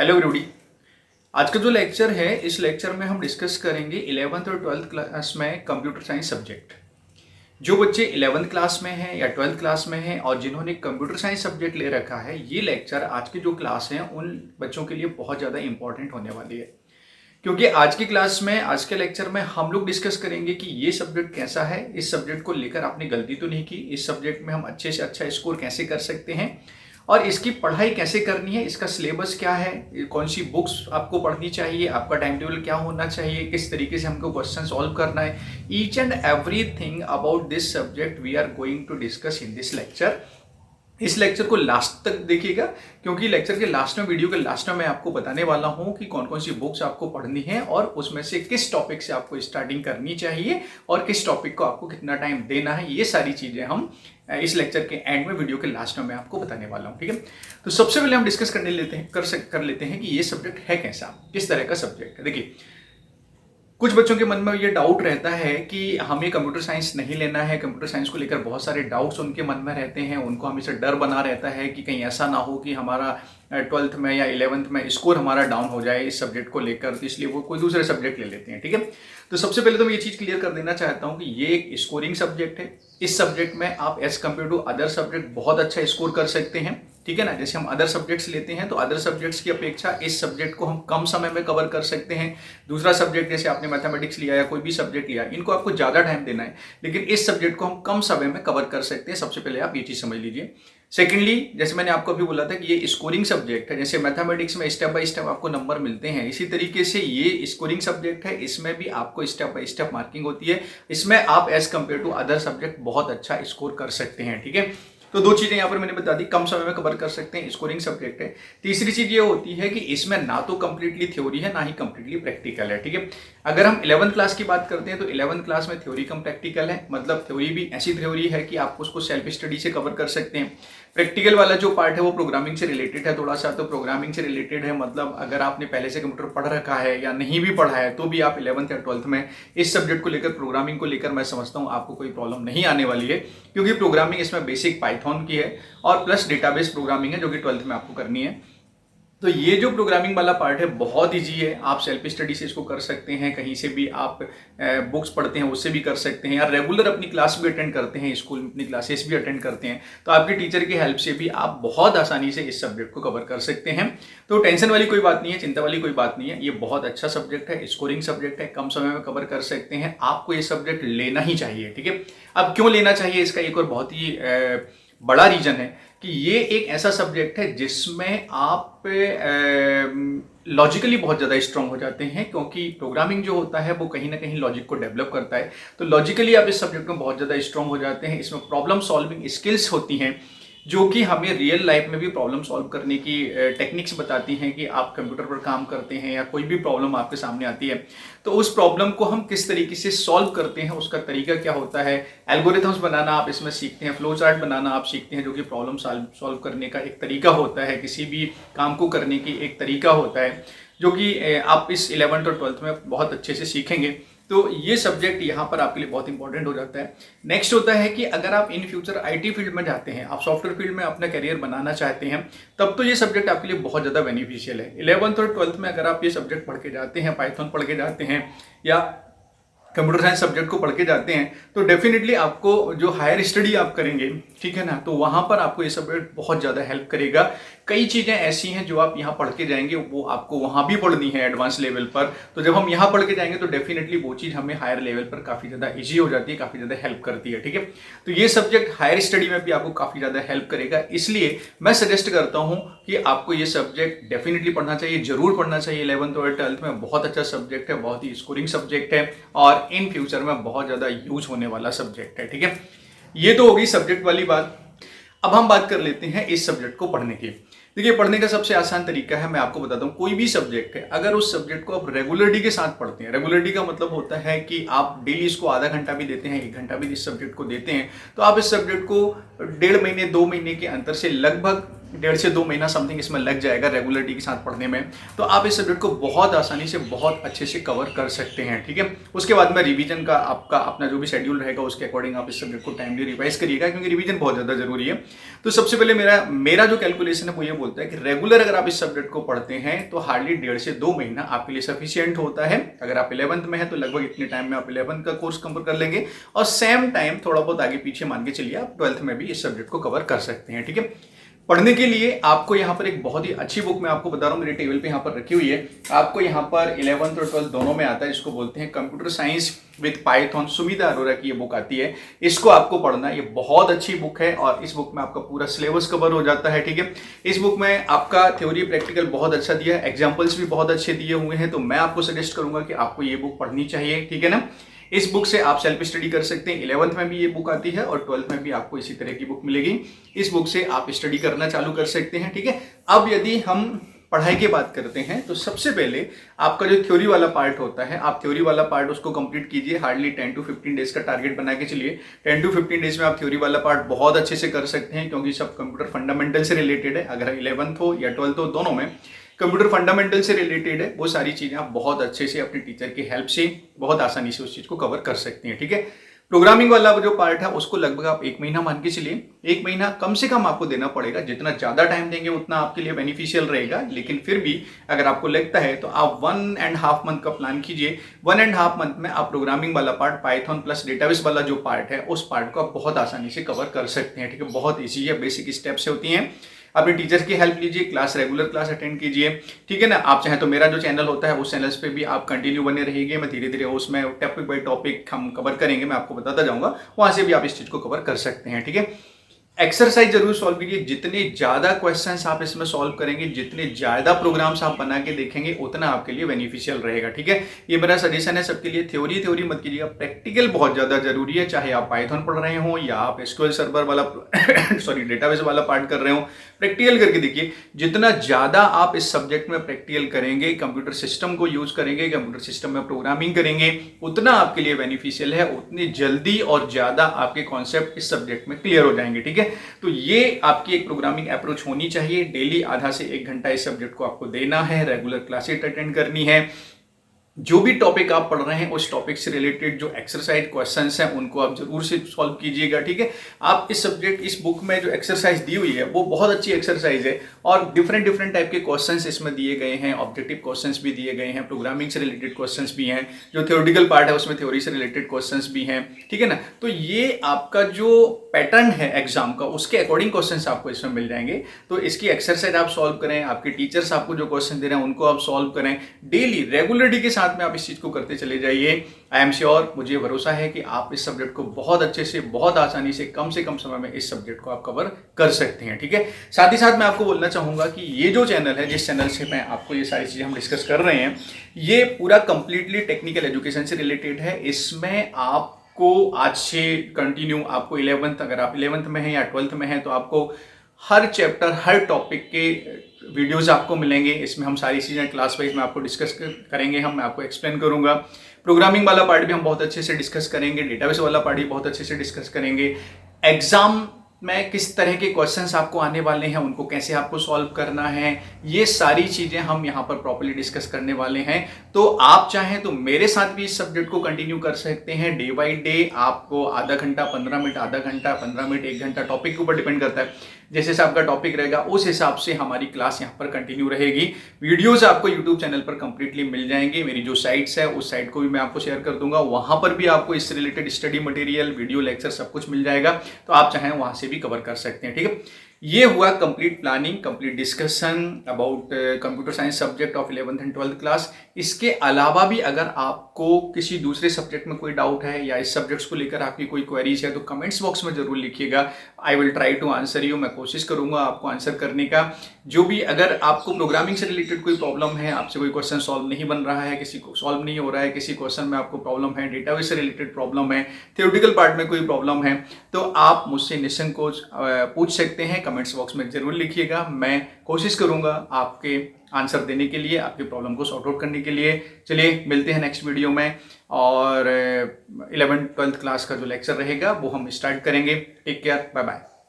Hello everybody. आज का जो लेक्चर है, इस लेक्चर में हम डिस्कस करेंगे 11th और 12th क्लास में कंप्यूटर साइंस सब्जेक्ट। जो बच्चे 11th क्लास में हैं या 12th क्लास में हैं और जिन्होंने कंप्यूटर साइंस सब्जेक्ट ले रखा है, ये लेक्चर आज की जो क्लास है उन बच्चों के लिए बहुत ज़्यादा इंपॉर्टेंट होने वाली है। क्योंकि आज की क्लास में, आज के लेक्चर में हम लोग डिस्कस करेंगे कि ये सब्जेक्ट कैसा है, इस सब्जेक्ट को लेकर आपने गलती तो नहीं की, इस सब्जेक्ट में हम अच्छे से अच्छा स्कोर कैसे कर सकते हैं और इसकी पढ़ाई कैसे करनी है, इसका सिलेबस क्या है, कौन सी बुक्स आपको पढ़नी चाहिए, आपका टाइम टेबल क्या होना चाहिए, किस तरीके से हमको क्वेश्चन सॉल्व करना है। Each and everything about this subject we are going to discuss in this lecture. इस लेक्चर को लास्ट तक देखिएगा, क्योंकि लेक्चर के लास्ट में, वीडियो के लास्ट में मैं आपको बताने वाला हूं कि कौन कौन सी बुक्स आपको पढ़नी है और उसमें से किस टॉपिक से आपको स्टार्टिंग करनी चाहिए और किस टॉपिक को आपको कितना टाइम देना है। ये सारी चीजें हम इस लेक्चर के एंड में, वीडियो के लास्ट में मैं आपको बताने वाला हूं। ठीक है, तो सबसे पहले हम डिस्कस कर लेते हैं कि ये सब्जेक्ट है कैसा, किस तरह का सब्जेक्ट है। देखिए, कुछ बच्चों के मन में ये डाउट रहता है कि हमें कंप्यूटर साइंस नहीं लेना है, कंप्यूटर साइंस को लेकर बहुत सारे डाउट्स उनके मन में रहते हैं, उनको हमेशा डर बना रहता है कि कहीं ऐसा ना हो कि हमारा 12th में या 11th में स्कोर हमारा डाउन हो जाए इस सब्जेक्ट को लेकर, तो इसलिए वो कोई दूसरे सब्जेक्ट ले लेते हैं। ठीक है, तो सबसे पहले तो मैं ये चीज़ क्लियर कर देना चाहता हूँ कि ये एक स्कोरिंग सब्जेक्ट है। इस सब्जेक्ट में आप as compare to other subject बहुत अच्छा स्कोर कर सकते हैं। ठीक है ना, जैसे हम अदर सब्जेक्ट्स लेते हैं तो अदर सब्जेक्ट्स की अपेक्षा इस सब्जेक्ट को हम कम समय में कवर कर सकते हैं। दूसरा सब्जेक्ट, जैसे आपने मैथमेटिक्स लिया या कोई भी सब्जेक्ट लिया, इनको आपको ज़्यादा टाइम देना है, लेकिन इस सब्जेक्ट को हम कम समय में कवर कर सकते हैं। सबसे पहले आप ये चीज़ समझ लीजिए। सेकेंडली, जैसे मैंने आपको अभी बोला था कि ये स्कोरिंग सब्जेक्ट है, जैसे मैथमेटिक्स में स्टेप बाय स्टेप आपको नंबर मिलते हैं, इसी तरीके से ये स्कोरिंग सब्जेक्ट है, इसमें भी आपको स्टेप बाय स्टेप मार्किंग होती है। इसमें आप as compare to other subject बहुत अच्छा स्कोर कर सकते हैं। ठीक है, तो दो चीजें यहां पर मैंने बता दी, कम समय में कवर कर सकते हैं, स्कोरिंग सब्जेक्ट है। तीसरी चीज ये होती है कि इसमें ना तो कंप्लीटली थ्योरी है ना ही कंप्लीटली प्रैक्टिकल है। ठीक है, अगर हम 11th क्लास की बात करते हैं तो 11th क्लास में थ्योरी कम प्रैक्टिकल है, मतलब थ्योरी भी ऐसी थ्योरी है कि आप उसको सेल्फ स्टडी से कवर कर सकते हैं। प्रैक्टिकल वाला जो पार्ट है वो प्रोग्रामिंग से रिलेटेड है थोड़ा सा, तो प्रोग्रामिंग से रिलेटेड है, मतलब अगर आपने पहले से कंप्यूटर पढ़ रखा है या नहीं भी पढ़ा है तो भी आप 11th या 12th में इस सब्जेक्ट को लेकर, प्रोग्रामिंग को लेकर, मैं समझता हूँ आपको कोई प्रॉब्लम नहीं आने वाली है, क्योंकि प्रोग्रामिंग इसमें बेसिक पाइथन की है और प्लस डेटाबेस प्रोग्रामिंग है जो कि 12th में आपको करनी है। तो ये जो प्रोग्रामिंग वाला पार्ट है बहुत ईजी है, आप सेल्फ स्टडी से इसको कर सकते हैं, कहीं से भी आप बुक्स पढ़ते हैं उससे भी कर सकते हैं, या रेगुलर अपनी क्लास भी अटेंड करते हैं, स्कूल में अपनी क्लासेस भी अटेंड करते हैं, तो आपके टीचर की हेल्प से भी आप बहुत आसानी से इस सब्जेक्ट को कवर कर सकते हैं। तो टेंशन वाली कोई बात नहीं है, चिंता वाली कोई बात नहीं है, ये बहुत अच्छा सब्जेक्ट है, स्कोरिंग सब्जेक्ट है, कम समय में कवर कर सकते हैं, आपको ये सब्जेक्ट लेना ही चाहिए। ठीक है, अब क्यों लेना चाहिए, इसका एक और बहुत ही बड़ा रीजन है कि ये एक ऐसा सब्जेक्ट है जिसमें आप लॉजिकली बहुत ज़्यादा स्ट्रांग हो जाते हैं, क्योंकि प्रोग्रामिंग जो होता है वो कहीं ना कहीं लॉजिक को डेवलप करता है, तो लॉजिकली आप इस सब्जेक्ट में बहुत ज़्यादा स्ट्रांग हो जाते हैं। इसमें प्रॉब्लम सॉल्विंग स्किल्स होती हैं जो कि हमें रियल लाइफ में भी प्रॉब्लम सॉल्व करने की टेक्निक्स बताती हैं कि आप कंप्यूटर पर काम करते हैं या कोई भी प्रॉब्लम आपके सामने आती है तो उस प्रॉब्लम को हम किस तरीके से सॉल्व करते हैं, उसका तरीका क्या होता है। एल्गोरिथम्स बनाना आप इसमें सीखते हैं, फ्लो चार्ट बनाना आप सीखते हैं, जो कि प्रॉब्लम सॉल्व करने का एक तरीका होता है, किसी भी काम को करने की एक तरीका होता है, जो कि आप इस 11th और 12th में बहुत अच्छे से सीखेंगे। तो ये सब्जेक्ट यहाँ पर आपके लिए बहुत इंपॉर्टेंट हो जाता है। नेक्स्ट होता है कि अगर आप इन फ्यूचर आईटी फील्ड में जाते हैं, आप सॉफ्टवेयर फील्ड में अपना करियर बनाना चाहते हैं, तब तो ये सब्जेक्ट आपके लिए बहुत ज़्यादा बेनिफिशियल है। 11th और 12th में अगर आप ये सब्जेक्ट पढ़ के जाते हैं, पाइथन पढ़ के जाते हैं या कंप्यूटर साइंस सब्जेक्ट को पढ़ के जाते हैं, तो डेफिनेटली आपको जो हायर स्टडी आप करेंगे, ठीक है ना, तो वहाँ पर आपको ये सब्जेक्ट बहुत ज़्यादा हेल्प करेगा। कई चीज़ें ऐसी हैं जो आप यहाँ पढ़ के जाएंगे वो आपको वहाँ भी पढ़नी है एडवांस लेवल पर, तो जब हम यहाँ पढ़ के जाएंगे तो डेफिनेटली वो चीज़ हमें हायर लेवल पर काफ़ी ज़्यादा ईजी हो जाती है, काफ़ी ज़्यादा हेल्प करती है। ठीक है, तो ये सब्जेक्ट हायर स्टडी में भी आपको काफ़ी ज़्यादा हेल्प करेगा, इसलिए मैं सजेस्ट करता हूँ कि आपको ये सब्जेक्ट डेफिनेटली पढ़ना चाहिए, जरूर पढ़ना चाहिए। 11th और 12th में बहुत अच्छा सब्जेक्ट है, बहुत ही स्कोरिंग सब्जेक्ट है और इन फ्यूचर में बहुत ज़्यादा यूज होने वाला सब्जेक्ट है। ठीक है, ये तो होगी सब्जेक्ट वाली बात। अब हम बात कर लेते हैं इस सब्जेक्ट को पढ़ने की। देखिए, पढ़ने का सबसे आसान तरीका है, मैं आपको बताता हूँ, कोई भी सब्जेक्ट है, अगर उस सब्जेक्ट को आप रेगुलरिटी के साथ पढ़ते हैं, रेगुलरिटी का मतलब होता है कि आप डेली इसको आधा घंटा भी देते हैं, 1 घंटा भी इस सब्जेक्ट को देते हैं, तो आप इस सब्जेक्ट को 1.5 महीने 2 महीने के अंतर से लगभग 1.5 से 2 महीना समथिंग इसमें लग जाएगा रेगुलरिटी के साथ पढ़ने में। तो आप इस सब्जेक्ट को बहुत आसानी से बहुत अच्छे से कवर कर सकते हैं, ठीक है। उसके बाद में रिवीजन का आपका अपना जो भी शेड्यूल रहेगा उसके अकॉर्डिंग आप इस सब्जेक्ट को टाइमली रिवाइज करिएगा, क्योंकि रिवीजन बहुत ज़्यादा जरूरी है। तो सबसे पहले मेरा जो कैलकुलेशन है वो ये बोलता है कि रेगुलर अगर आप इस सब्जेक्ट को पढ़ते हैं तो हार्डली 1.5 से 2 महीना आपके लिए सफिशियंट होता है। अगर आप 11th में है तो लगभग इतने टाइम में आप 11th का कोर्स कवर कर लेंगे, और सेम टाइम थोड़ा बहुत आगे पीछे मान के चलिए आप 12th में भी इस सब्जेक्ट को कवर कर सकते हैं, ठीक है। पढ़ने के लिए आपको यहाँ पर एक बहुत ही अच्छी बुक मैं आपको बता रहा हूँ, मेरे टेबल पे यहाँ पर रखी हुई है। आपको यहाँ पर 11th और 12th दोनों में आता है, इसको बोलते हैं computer science with Python. Sumita Arora की ये बुक आती है, इसको आपको पढ़ना, ये बहुत अच्छी बुक है और इस बुक में आपका पूरा सिलेबस कवर हो जाता है, ठीक है। इस बुक में आपका थ्योरी प्रैक्टिकल बहुत अच्छा दिया है, एग्जाम्पल्स भी बहुत अच्छे दिए हुए हैं, तो मैं आपको सजेस्ट करूंगा कि आपको ये बुक पढ़नी चाहिए, ठीक है ना। इस बुक से आप सेल्फ स्टडी कर सकते हैं। 11th में भी ये बुक आती है और 12th में भी आपको इसी तरह की बुक मिलेगी। इस बुक से आप स्टडी करना चालू कर सकते हैं, ठीक है। अब यदि हम पढ़ाई की बात करते हैं तो सबसे पहले आपका जो थ्योरी वाला पार्ट होता है, आप थ्योरी वाला पार्ट उसको कंप्लीट कीजिए। हार्डली 10 to 15 डेज का टारगेट बना के चलिए। 10 to 15 डेज में आप थ्योरी वाला पार्ट बहुत अच्छे से कर सकते हैं, क्योंकि सब कंप्यूटर फंडामेंटल से रिलेटेड है। अगर 11th हो या 12th हो, दोनों में कंप्यूटर फंडामेंटल से रिलेटेड है। वो सारी चीजें आप बहुत अच्छे से अपने टीचर की हेल्प से बहुत आसानी से उस चीज को कवर कर सकते हैं, ठीक है। प्रोग्रामिंग वाला जो पार्ट है उसको लगभग आप 1 महीना मान के चलिए। 1 महीना कम से कम आपको देना पड़ेगा, जितना ज्यादा टाइम देंगे उतना आपके लिए बेनिफिशियल रहेगा। लेकिन फिर भी अगर आपको लगता है तो आप 1.5 मंथ का प्लान कीजिए। 1.5 मंथ में आप प्रोग्रामिंग वाला पार्ट, पाइथन प्लस डेटाबेस वाला जो पार्ट है, उस पार्ट को आप बहुत आसानी से कवर कर सकते हैं, ठीक है। बहुत ईजी है, बेसिक स्टेप्स होती हैं। अपने टीचर की हेल्प लीजिए, क्लास रेगुलर क्लास अटेंड कीजिए, ठीक है ना। आप चाहे तो मेरा जो चैनल होता है उस चैनल्स पे भी आप कंटिन्यू बने रहिए। मैं धीरे धीरे उसमें टॉपिक बाय टॉपिक हम कवर करेंगे, मैं आपको बताता जाऊंगा, वहां से भी आप इस चीज को कवर कर सकते हैं, ठीक है। एक्सरसाइज जरूर सॉल्व कीजिए। जितने ज्यादा क्वेश्चंस आप इसमें सॉल्व करेंगे, जितने ज्यादा प्रोग्राम्स आप बना के देखेंगे, उतना आपके लिए बेनिफिशियल रहेगा, ठीक है। ये मेरा सजेशन है सबके लिए। थ्योरी मत कीजिएगा, प्रैक्टिकल बहुत ज्यादा जरूरी है। चाहे आप पाइथन पढ़ रहे हो या आप एसक्यूएल सर्वर वाला डेटाबेस वाला पार्ट कर रहे हो, प्रैक्टिकल करके देखिए। जितना ज्यादा आप इस सब्जेक्ट में प्रैक्टिकल करेंगे, कंप्यूटर सिस्टम को यूज करेंगे, कंप्यूटर सिस्टम में प्रोग्रामिंग करेंगे, उतना आपके लिए बेनिफिशियल है। उतनी जल्दी और ज्यादा आपके कॉन्सेप्ट इस सब्जेक्ट में क्लियर हो जाएंगे, ठीक है। तो ये आपकी एक प्रोग्रामिंग अप्रोच होनी चाहिए। डेली आधा से 1 घंटा इस सब्जेक्ट को आपको देना है, रेगुलर क्लासेस अटेंड करनी है। जो भी टॉपिक आप पढ़ रहे हैं उस टॉपिक से रिलेटेड जो एक्सरसाइज क्वेश्चंस हैं उनको आप जरूर से सॉल्व कीजिएगा, ठीक है। आप इस बुक में जो एक्सरसाइज दी हुई है वो बहुत अच्छी एक्सरसाइज है, और डिफरेंट टाइप के क्वेश्चंस इसमें दिए गए हैं। ऑब्जेक्टिव क्वेश्चंस भी दिए गए हैं, प्रोग्रामिंग से रिलेटेड क्वेश्चंस भी हैं, जो थ्योरेटिकल पार्ट है उसमें थ्योरी से रिलेटेड क्वेश्चंस भी हैं, ठीक है ना। तो ये आपका जो पैटर्न है एग्जाम का, उसके अकॉर्डिंग क्वेश्चंस आपको इसमें मिल जाएंगे। तो इसकी एक्सरसाइज आप सॉल्व करें, आपके टीचर्स आपको जो क्वेश्चन दे रहे हैं उनको आप सॉल्व करें। डेली रेगुलरिटी के साथ में आप इस चीज को करते चले जाइए। आई एम श्योर, मुझे भरोसा है कि आप इस सब्जेक्ट को बहुत अच्छे से, बहुत आसानी से, कम समय में इस सब्जेक्ट को आप कवर कर सकते हैं, ठीक है। साथ ही साथ मैं आपको बोलना चाहूंगा कि ये जो चैनल है, जिस चैनल से मैं आपको ये सारी चीजें हम डिस्कस कर रहे हैं, ये पूरा कंप्लीटली टेक्निकल एजुकेशन से रिलेटेड है। इसमें आपको आज से कंटिन्यू आपको 11th, अगर आप 11th में हैं या 12th में हैं, तो आपको हर चैप्टर, हर टॉपिक के वीडियोस आपको मिलेंगे। इसमें हम सारी चीज़ें क्लास वाइज में आपको डिस्कस करेंगे, मैं आपको एक्सप्लेन करूंगा। प्रोग्रामिंग वाला पार्ट भी हम बहुत अच्छे से डिस्कस करेंगे, डेटाबेस वाला पार्ट भी बहुत अच्छे से डिस्कस करेंगे। एग्जाम में किस तरह के क्वेश्चंस आपको आने वाले हैं, उनको कैसे आपको सॉल्व करना है, ये सारी चीजें हम यहाँ पर प्रॉपर्ली डिस्कस करने वाले हैं। तो आप चाहें तो मेरे साथ भी इस सब्जेक्ट को कंटिन्यू कर सकते हैं। डे बाय डे आपको आधा घंटा, 15 मिनट, आधा घंटा, 15 मिनट, 1 घंटा, टॉपिक के ऊपर डिपेंड करता है। जैसे से आपका टॉपिक रहेगा उस हिसाब से हमारी क्लास यहाँ पर कंटिन्यू रहेगी। वीडियोस आपको यूट्यूब चैनल पर कंप्लीटली मिल जाएंगे। मेरी जो साइट्स है उस साइट को भी मैं आपको शेयर कर दूंगा, वहां पर भी आपको इससे related study material, video lecture सब कुछ मिल जाएगा। तो आप चाहें वहां से भी कवर कर सकते हैं, ठीक है। ये हुआ complete planning, complete discussion about computer science subject of 11th and 12th class. इसके अलावा भी अगर आपको किसी दूसरे सब्जेक्ट में कोई डाउट है या इस सब्जेक्ट्स को लेकर आपकी कोई क्वेरीज है तो कमेंट्स बॉक्स में जरूर लिखिएगा। I will try to answer you, मैं कोशिश करूंगा आपको आंसर करने का। जो भी, अगर आपको प्रोग्रामिंग से रिलेटेड कोई प्रॉब्लम है, आपसे कोई क्वेश्चन सॉल्व नहीं बन रहा है, किसी को सॉल्व नहीं हो रहा है, किसी क्वेश्चन में आपको प्रॉब्लम है, डेटाबेस से रिलेटेड प्रॉब्लम है, थ्योरेटिकल पार्ट में कोई प्रॉब्लम है, तो आप मुझसे निसंकोच पूछ सकते हैं। कमेंट्स बॉक्स में जरूर लिखिएगा, मैं कोशिश करूंगा आपके आंसर देने के लिए, आपकी प्रॉब्लम को सॉर्ट आउट करने के लिए। चलिए मिलते हैं नेक्स्ट वीडियो में, और 11th 12th क्लास का जो लेक्चर रहेगा वो हम स्टार्ट करेंगे। Take care, bye bye.